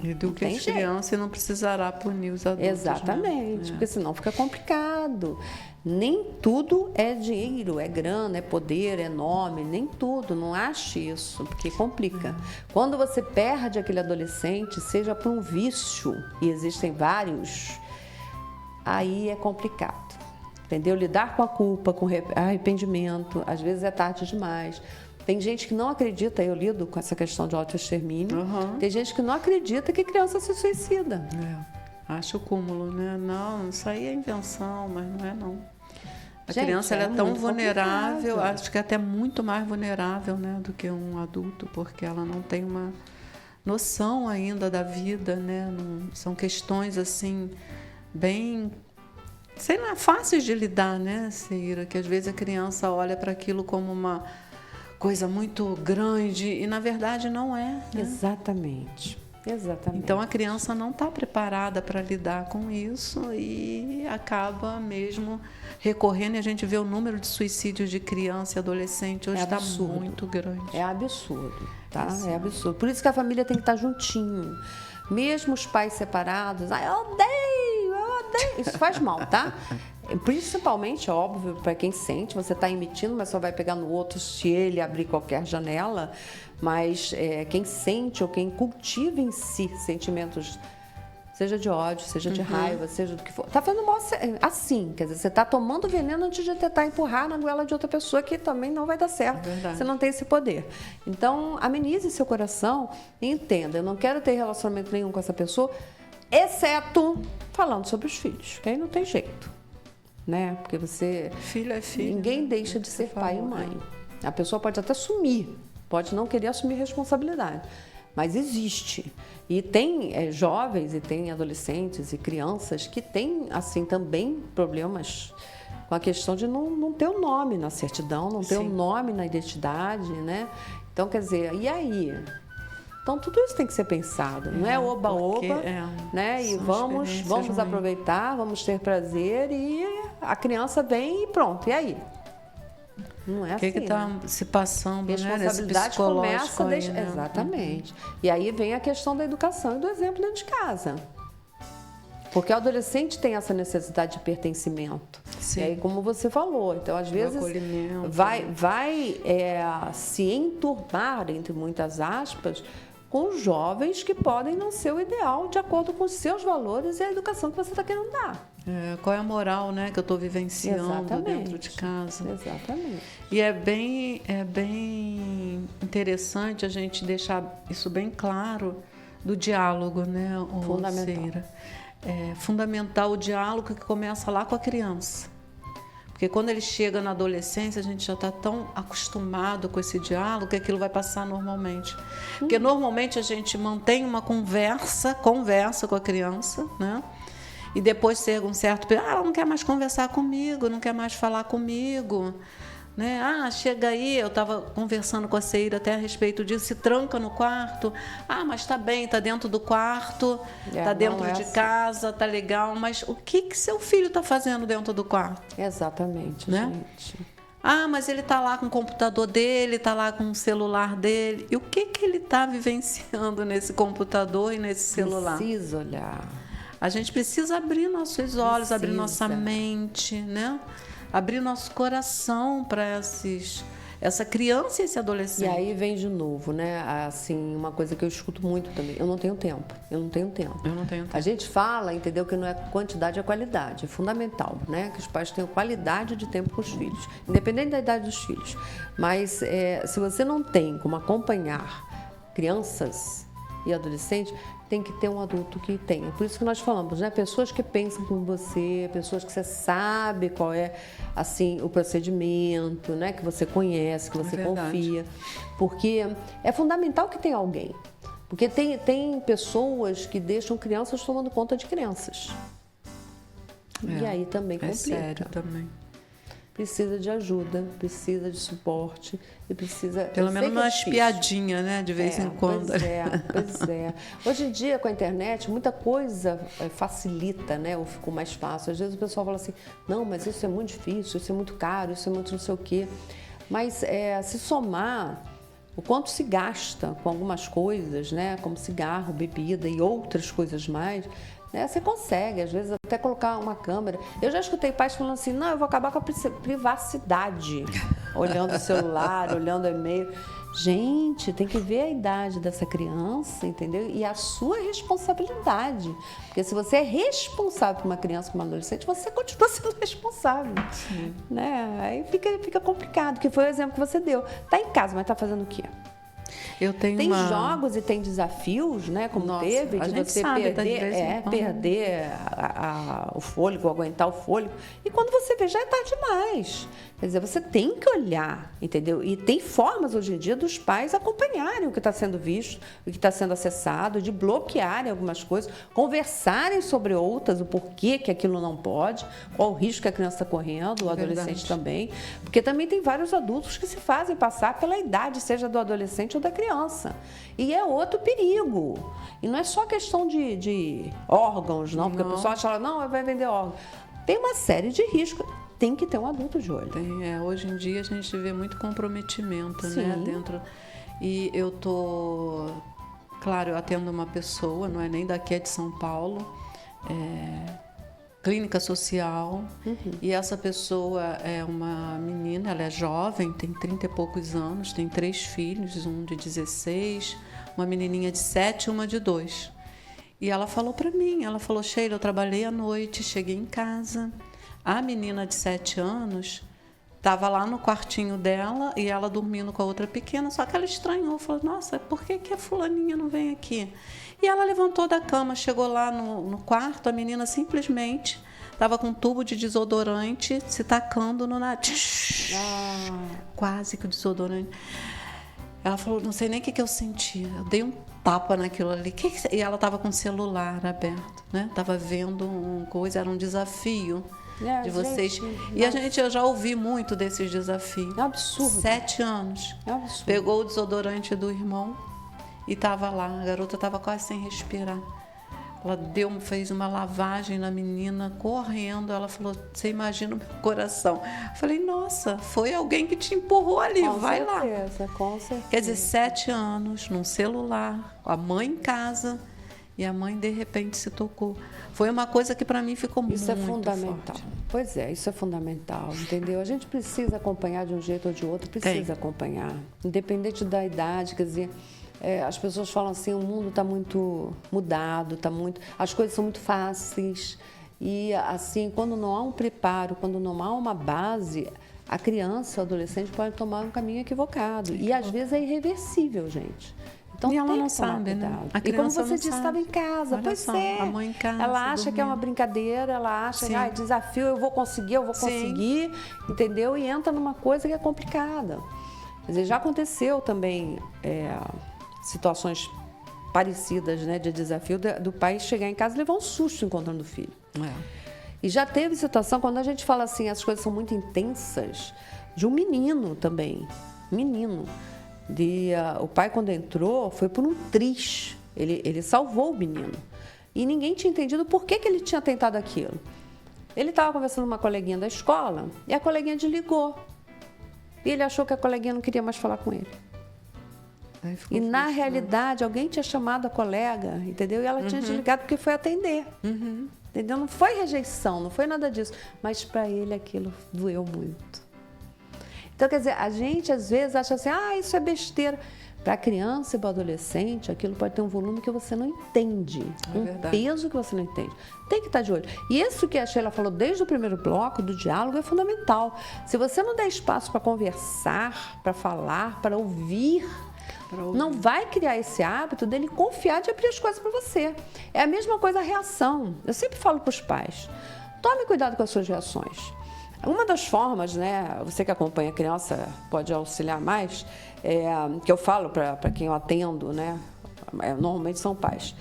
Speaker 3: Eduque as crianças e não precisará punir os adultos.
Speaker 2: Exatamente,
Speaker 3: né?
Speaker 2: porque senão fica complicado. Nem tudo é dinheiro, é grana, é poder, é nome, nem tudo. Não ache isso, porque complica. Quando você perde aquele adolescente, seja por um vício, e existem vários, aí é complicado. Entendeu? Lidar com a culpa, com arrependimento, às vezes é tarde demais. Tem gente que não acredita, eu lido com essa questão de autoextermínio, tem gente que não acredita que criança se suicida.
Speaker 3: Acho o cúmulo, né? Não, isso aí é invenção, mas não é não. A
Speaker 2: Gente,
Speaker 3: criança ela é tão
Speaker 2: muito
Speaker 3: vulnerável,
Speaker 2: complicado.
Speaker 3: acho que é até muito mais vulnerável, né, do que um adulto, porque ela não tem uma noção ainda da vida, né? Não, são questões assim bem, sei lá, fáceis de lidar, né, Cira? Que às vezes a criança olha para aquilo como uma coisa muito grande e na verdade não é. Né?
Speaker 2: Exatamente.
Speaker 3: Então a criança não está preparada para lidar com isso e acaba mesmo recorrendo, e a gente vê o número de suicídios de criança e adolescente hoje está muito grande.
Speaker 2: É absurdo, tá? É absurdo. Por isso que a família tem que estar juntinho. Mesmo os pais separados, eu odeio. Isso faz mal, tá? Principalmente, óbvio, para quem sente, você está emitindo, mas só vai pegar no outro se ele abrir qualquer janela. Mas quem sente ou quem cultiva em si sentimentos, seja de ódio, seja de raiva, seja do que for, está fazendo mal assim. Quer dizer, você está tomando veneno antes de tentar empurrar na goela de outra pessoa, que também não vai dar certo. Você não tem esse poder. Então, amenize seu coração e entenda, eu não quero ter relacionamento nenhum com essa pessoa, exceto falando sobre os filhos, que aí não tem jeito. Né? Porque você...
Speaker 3: Filho é filho.
Speaker 2: Ninguém deixa de ser pai e mãe. A pessoa pode até sumir, pode não querer assumir responsabilidade, mas existe. E tem jovens e tem adolescentes e crianças que têm, assim, também problemas com a questão de não ter o nome na certidão, não ter o nome na identidade, né? Então, quer dizer, e aí? Então, tudo isso tem que ser pensado, não é oba-oba, né? E vamos aproveitar, vamos ter prazer e a criança vem e pronto, e aí? Não é assim. O que
Speaker 3: está se passando,
Speaker 2: responsabilidade começa
Speaker 3: aí, né?
Speaker 2: Exatamente. E aí vem a questão da educação e do exemplo dentro de casa. Porque o adolescente tem essa necessidade de pertencimento.
Speaker 3: Sim.
Speaker 2: E aí, como você falou, então às vezes vai se enturmar, entre muitas aspas, com jovens que podem não ser o ideal de acordo com os seus valores e a educação que você está querendo dar.
Speaker 3: Qual é a moral, né, que eu estou vivenciando dentro de casa?
Speaker 2: Exatamente.
Speaker 3: E é bem interessante a gente deixar isso bem claro do diálogo, né,
Speaker 2: Fundamental.
Speaker 3: É fundamental o diálogo que começa lá com a criança. Porque quando ele chega na adolescência, a gente já está tão acostumado com esse diálogo que aquilo vai passar normalmente. Porque normalmente a gente mantém uma conversa com a criança, né? E depois chega um certo período, ela não quer mais conversar comigo, não quer mais falar comigo. Né? Chega aí, eu estava conversando com a Seira até a respeito disso, se tranca no quarto. Mas está bem, está dentro do quarto, está dentro de casa, está legal, mas o que seu filho está fazendo dentro do quarto?
Speaker 2: Exatamente,
Speaker 3: né?
Speaker 2: gente.
Speaker 3: Mas ele está lá com o computador dele, está lá com o celular dele. E o que ele está vivenciando nesse computador e nesse celular?
Speaker 2: Precisa olhar.
Speaker 3: A gente precisa abrir nossos olhos, abrir nossa mente, né? Abrir nosso coração para essa criança e esse adolescente.
Speaker 2: E aí vem de novo, né? Assim, uma coisa que eu escuto muito também. Eu não tenho tempo. A gente fala, entendeu, que não é quantidade, é qualidade. É fundamental, né? Que os pais tenham qualidade de tempo com os filhos, independente da idade dos filhos. Mas se você não tem como acompanhar crianças e adolescentes, tem que ter um adulto que tenha. Por isso que nós falamos, né? Pessoas que pensam como você, pessoas que você sabe qual é, assim, o procedimento, né? Que você conhece, que você confia. Porque é fundamental que tenha alguém. Porque tem pessoas que deixam crianças tomando conta de crianças. E aí também complica.
Speaker 3: É sério também.
Speaker 2: Precisa de ajuda, precisa de suporte e precisa...
Speaker 3: Pelo menos uma espiadinha, né? De vez em quando.
Speaker 2: Pois é. Hoje em dia, com a internet, muita coisa facilita, né? Ou ficou mais fácil. Às vezes o pessoal fala assim, não, mas isso é muito difícil, isso é muito caro, isso é muito não sei o quê. Mas se somar o quanto se gasta com algumas coisas, né? Como cigarro, bebida e outras coisas mais... Você consegue, às vezes, até colocar uma câmera. Eu já escutei pais falando assim, não, eu vou acabar com a privacidade, olhando o celular, olhando o e-mail. Gente, tem que ver a idade dessa criança, entendeu? E a sua responsabilidade. Porque se você é responsável por uma criança, por uma adolescente, você continua sendo responsável.
Speaker 3: Sim.
Speaker 2: Né? Aí fica complicado, que foi o exemplo que você deu. Está em casa, mas está fazendo o quê? Tem jogos e tem desafios, né? Como teve, de você perder o fôlego, aguentar o fôlego. E quando você vê, já é tarde demais. Quer dizer, você tem que olhar, entendeu? E tem formas hoje em dia dos pais acompanharem o que está sendo visto, o que está sendo acessado, de bloquearem algumas coisas, conversarem sobre outras, o porquê que aquilo não pode, qual o risco que a criança está correndo, o adolescente também. Porque também tem vários adultos que se fazem passar pela idade, seja do adolescente ou da criança. E é outro perigo. E não é só questão de órgãos, não, porque o pessoal acha, não, vai vender órgão. Tem uma série de riscos. Tem que ter um adulto de olho.
Speaker 3: Hoje em dia a gente vê muito comprometimento,
Speaker 2: Sim.
Speaker 3: né? Dentro. E eu claro, eu atendo uma pessoa, não é nem daqui, é de São Paulo, clínica social, e essa pessoa é uma menina, ela é jovem, tem 30 e poucos anos, tem 3 filhos, um de 16, uma menininha de 7 e uma de 2. E ela falou para mim, Sheila, eu trabalhei à noite, cheguei em casa, a menina de 7 anos estava lá no quartinho dela e ela dormindo com a outra pequena, só que ela estranhou, falou, nossa, por que a fulaninha não vem aqui? E ela levantou da cama, chegou lá no quarto, a menina simplesmente estava com um tubo de desodorante se tacando no nariz. Quase que o desodorante. Ela falou, não sei nem o que eu senti. Eu dei um tapa naquilo ali. E ela estava com o celular aberto, né? Estava vendo uma coisa, era um desafio de vocês. Eu já ouvi muito desses desafios.
Speaker 2: É absurdo.
Speaker 3: 7 anos.
Speaker 2: É absurdo.
Speaker 3: Pegou o desodorante do irmão e estava lá. A garota estava quase sem respirar. Ela fez uma lavagem na menina, correndo. Ela falou, você imagina o meu coração. Eu falei, nossa, foi alguém que te empurrou ali, vai lá.
Speaker 2: Com certeza.
Speaker 3: Quer dizer, 7 anos, num celular, a mãe em casa, e a mãe, de repente, se tocou. Foi uma coisa que, para mim, ficou muito forte.
Speaker 2: Isso é fundamental. Pois é, isso é fundamental, entendeu? A gente precisa acompanhar de um jeito ou de outro, precisa acompanhar. Independente da idade, quer dizer... as pessoas falam assim, o mundo está muito mudado, as coisas são muito fáceis e assim, quando não há um preparo, quando não há uma base, a criança, o adolescente pode tomar um caminho equivocado e às vezes é irreversível, gente. Então,
Speaker 3: e ela não sabe, né?
Speaker 2: E como você disse, estava em casa. Pois é.
Speaker 3: A mãe em casa.
Speaker 2: Ela acha que é uma brincadeira, ela acha que desafio, eu vou conseguir, entendeu? E entra numa coisa que é complicada. Quer dizer, já aconteceu também situações parecidas, né, de desafio do pai chegar em casa e levar um susto encontrando o filho. E já teve situação, quando a gente fala assim, as coisas são muito intensas, de um menino também. Menino. O pai, quando entrou, foi por um triz. Ele salvou o menino. E ninguém tinha entendido por que ele tinha tentado aquilo. Ele estava conversando com uma coleguinha da escola e a coleguinha desligou. E ele achou que a coleguinha não queria mais falar com ele. E na realidade, alguém tinha chamado a colega, entendeu? E ela tinha desligado porque foi atender. Entendeu? Não foi rejeição, não foi nada disso. Mas para ele aquilo doeu muito. Então, quer dizer, a gente às vezes acha assim, isso é besteira. Para a criança e para o adolescente, aquilo pode ter um volume que você não entende. Peso que você não entende. Tem que estar de olho. E isso que a Sheila falou desde o primeiro bloco, do diálogo, é fundamental. Se você não der espaço para conversar, para falar, para ouvir, não vai criar esse hábito dele confiar de abrir as coisas para você. É a mesma coisa a reação. Eu sempre falo para os pais, tome cuidado com as suas reações. Uma das formas, né, você que acompanha a criança pode auxiliar mais, que eu falo para quem eu atendo, né, normalmente são pais,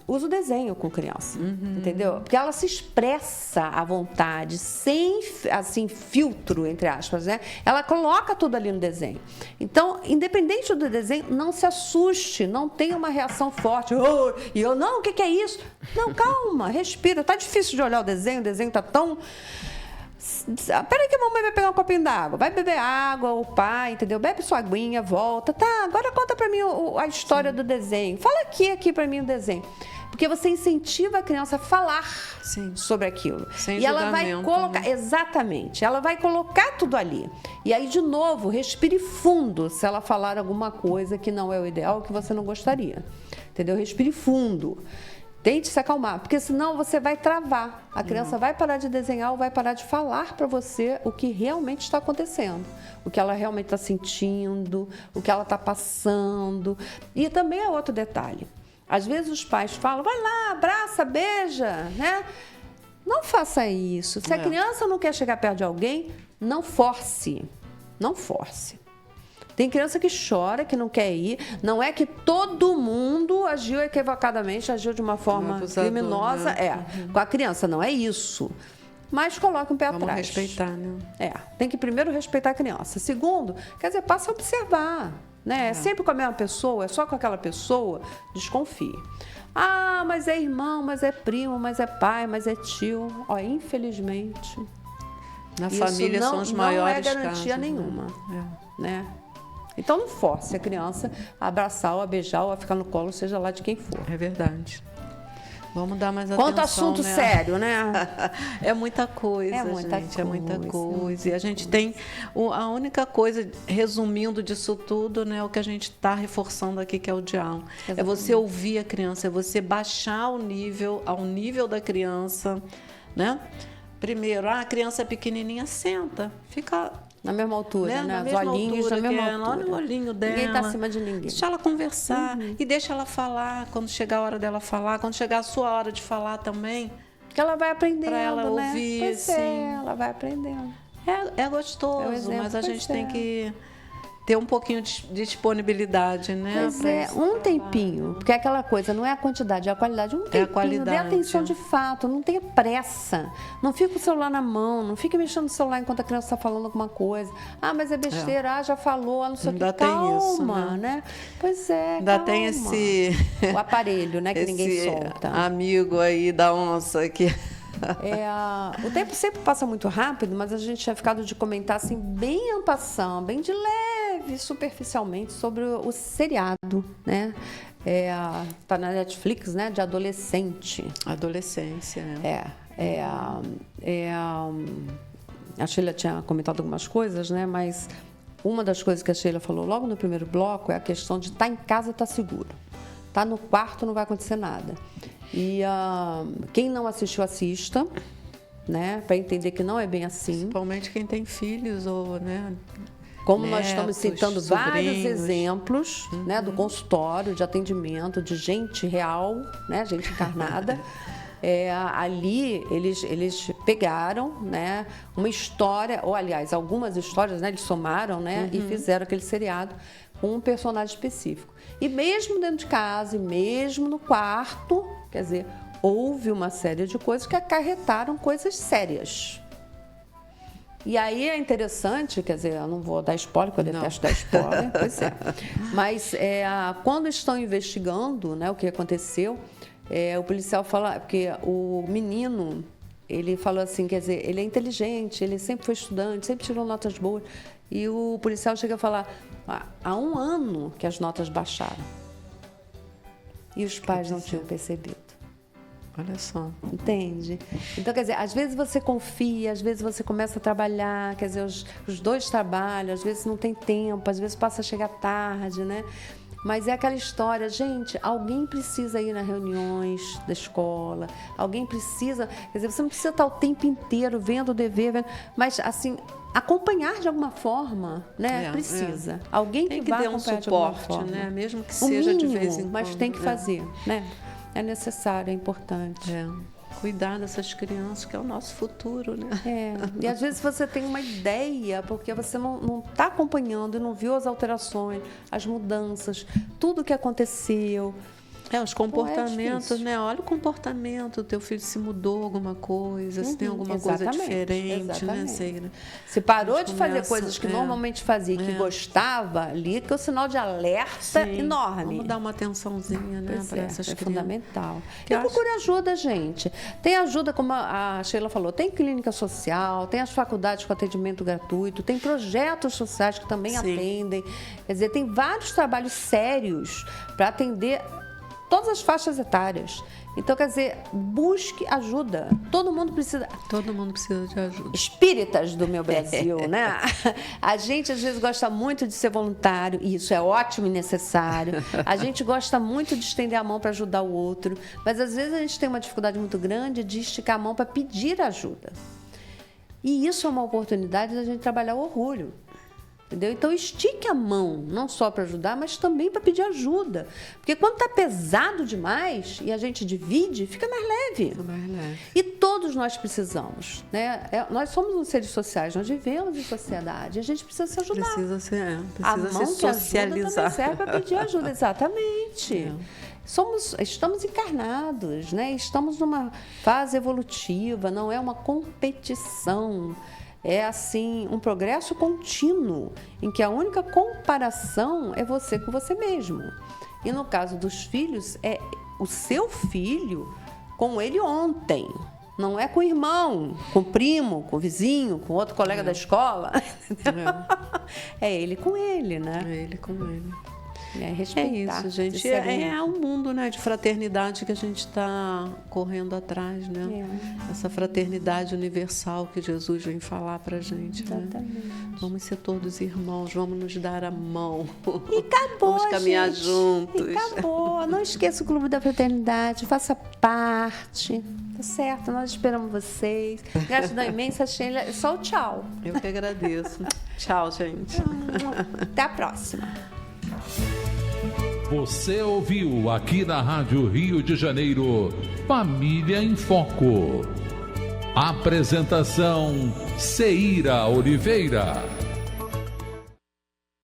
Speaker 2: usa o desenho com criança, entendeu? Porque ela se expressa à vontade, sem, assim, filtro, entre aspas, né? Ela coloca tudo ali no desenho. Então, independente do desenho, não se assuste, não tenha uma reação forte. E eu, não, o que é isso? Não, calma, respira. Tá difícil de olhar o desenho tá tão... Peraí que a mamãe vai pegar um copinho d'água, vai beber água, o pai, entendeu? Bebe sua aguinha, volta. Tá, agora conta pra mim a história do desenho. Fala aqui pra mim o desenho. Porque você incentiva a criança a falar sobre aquilo.
Speaker 3: Sem
Speaker 2: e ela vai colocar,
Speaker 3: né?
Speaker 2: Exatamente, ela vai colocar tudo ali. E aí, de novo, respire fundo se ela falar alguma coisa que não é o ideal, que você não gostaria. Entendeu? Respire fundo. Tente se acalmar, porque senão você vai travar. A criança vai parar de desenhar ou vai parar de falar para você o que realmente está acontecendo, o que ela realmente está sentindo, o que ela está passando. E também é outro detalhe. Às vezes os pais falam, vai lá, abraça, beija, né? Não faça isso. Se a criança não quer chegar perto de alguém, não force. Não force. Tem criança que chora, que não quer ir. Não é que todo mundo agiu equivocadamente, agiu de uma forma criminosa.
Speaker 3: Né?
Speaker 2: Com a criança, não é isso. Mas coloque um pé atrás.
Speaker 3: Vamos respeitar, né?
Speaker 2: Tem que primeiro respeitar a criança. Segundo, quer dizer, passa a observar. Né? É sempre com a mesma pessoa, é só com aquela pessoa, desconfie. Mas é irmão, mas é primo, mas é pai, mas é tio. Infelizmente,
Speaker 3: na família são os maiores casos.
Speaker 2: Não é garantia nenhuma. Né? Então não force a criança a abraçar ou a beijar ou a ficar no colo, seja lá de quem for.
Speaker 3: É verdade. Vamos dar mais atenção.
Speaker 2: Quanto assunto sério, né?
Speaker 3: É muita coisa, gente. É muita coisa. E a gente tem... A única coisa, resumindo disso tudo, né, o que a gente está reforçando aqui, que é o diálogo. Exatamente. É você ouvir a criança, é você baixar ao nível da criança, né? Primeiro, a criança pequenininha, senta, fica...
Speaker 2: Na mesma altura, né? Os olhinhos na mesma altura.
Speaker 3: Olha o olhinho dela.
Speaker 2: Ninguém está acima de ninguém.
Speaker 3: Deixa ela conversar e deixa ela falar quando chegar a hora dela falar, quando chegar a sua hora de falar também.
Speaker 2: Que ela vai aprendendo,
Speaker 3: para ela ouvir,
Speaker 2: pois ela vai aprendendo.
Speaker 3: É gostoso, mas a gente tem que ter um pouquinho de disponibilidade, né?
Speaker 2: Pois um tempinho, porque é aquela coisa, não é a quantidade, é a qualidade. Um tempinho, dê atenção de fato, não tenha pressa. Não fica com o celular na mão, não fica mexendo no celular enquanto a criança está falando alguma coisa. Mas é besteira, já falou, não sei o que.
Speaker 3: Ainda tem isso,
Speaker 2: né? Pois é,
Speaker 3: ainda tem esse...
Speaker 2: O aparelho, né, que ninguém solta.
Speaker 3: Amigo aí da onça que...
Speaker 2: O tempo sempre passa muito rápido, mas a gente tinha ficado de comentar assim, bem en passant, bem de leve, superficialmente, sobre o seriado, né? Tá na Netflix, né? De adolescente.
Speaker 3: Adolescência,
Speaker 2: a Sheila tinha comentado algumas coisas, né? Mas uma das coisas que a Sheila falou logo no primeiro bloco é a questão de estar em casa, estar seguro. Tá no quarto, não vai acontecer nada. E quem não assistiu, assista, né? Para entender que não é bem assim.
Speaker 3: Principalmente quem tem filhos ou, né?
Speaker 2: Como
Speaker 3: netos,
Speaker 2: nós estamos citando vários exemplos, né, do consultório, de atendimento, de gente real, né, gente encarnada. Ali eles pegaram, né, uma história, ou aliás, algumas histórias, né, eles somaram, né, e fizeram aquele seriado com um personagem específico. E mesmo dentro de casa, e mesmo no quarto, quer dizer, houve uma série de coisas que acarretaram coisas sérias. E aí é interessante, quer dizer, eu não vou dar spoiler, porque eu detesto dar spoiler, pois é. Mas quando estão investigando, né, o que aconteceu, o policial fala, porque o menino, ele falou assim, quer dizer, ele é inteligente, ele sempre foi estudante, sempre tirou notas boas. E o policial chega a falar, há 1 ano que as notas baixaram. E os pais não tinham percebido.
Speaker 3: Olha só.
Speaker 2: Entende? Então, quer dizer, às vezes você confia, às vezes você começa a trabalhar, quer dizer, os dois trabalham, às vezes não tem tempo, às vezes passa a chegar tarde, né? Mas é aquela história, gente, alguém precisa ir nas reuniões da escola, alguém precisa, quer dizer, você não precisa estar o tempo inteiro vendo o dever, mas, assim, acompanhar de alguma forma, né? Precisa. Alguém
Speaker 3: tem
Speaker 2: que vai
Speaker 3: dar um
Speaker 2: acompanhar
Speaker 3: suporte,
Speaker 2: de alguma forma.
Speaker 3: né? Mesmo que
Speaker 2: O
Speaker 3: seja
Speaker 2: mínimo,
Speaker 3: de vez em quando.
Speaker 2: mas tem que fazer, né? É necessário, é importante.
Speaker 3: Cuidar dessas crianças, que é o nosso futuro, né?
Speaker 2: E às vezes você tem uma ideia, porque você não está acompanhando e não viu as alterações, as mudanças, tudo o que aconteceu.
Speaker 3: Os comportamentos, né? Olha o comportamento, o teu filho se mudou alguma coisa, se tem alguma coisa diferente, né, Seira?
Speaker 2: Se parou de fazer coisas que normalmente fazia, que gostava ali, que é um sinal de alerta enorme.
Speaker 3: Vamos dar uma atençãozinha, né, para essas crianças.
Speaker 2: É fundamental. E procure ajuda, gente. Tem ajuda, como a Sheila falou, tem clínica social, tem as faculdades com atendimento gratuito, tem projetos sociais que também atendem. Quer dizer, tem vários trabalhos sérios para atender todas as faixas etárias. Então, quer dizer, busque ajuda. Todo mundo precisa
Speaker 3: de ajuda.
Speaker 2: Espíritas do meu Brasil, né? A gente, às vezes, gosta muito de ser voluntário, e isso é ótimo e necessário. A gente gosta muito de estender a mão para ajudar o outro, mas, às vezes, a gente tem uma dificuldade muito grande de esticar a mão para pedir ajuda. E isso é uma oportunidade da gente trabalhar o orgulho. Entendeu? Então, estique a mão, não só para ajudar, mas também para pedir ajuda. Porque quando está pesado demais e a gente divide, fica mais leve. E todos nós precisamos, né? Nós somos seres sociais, nós vivemos em sociedade, a gente precisa se ajudar.
Speaker 3: Precisa se
Speaker 2: socializar. Também serve para pedir ajuda, exatamente. Estamos encarnados, né? Estamos numa fase evolutiva, não é uma competição. É, assim, um progresso contínuo, em que a única comparação é você com você mesmo. E no caso dos filhos, é o seu filho com ele ontem. Não é com o irmão, com o primo, com o vizinho, com outro colega da escola. É ele com ele, né?
Speaker 3: É ele com ele.
Speaker 2: Respeitar,
Speaker 3: isso, gente. É um mundo, né, de fraternidade que a gente está correndo atrás, né? Essa fraternidade universal que Jesus vem falar para a gente.
Speaker 2: Exatamente.
Speaker 3: Né? Vamos ser todos irmãos, vamos nos dar a mão.
Speaker 2: E acabou,
Speaker 3: vamos caminhar juntos.
Speaker 2: E acabou. Não esqueça o Clube da Fraternidade, faça parte. Tá certo, nós esperamos vocês. Gratidão imensa, Sheila. Só o tchau.
Speaker 3: Eu que agradeço. Tchau, gente.
Speaker 2: Até a próxima.
Speaker 1: Você ouviu aqui na Rádio Rio de Janeiro, Família em Foco. Apresentação, Seira Oliveira.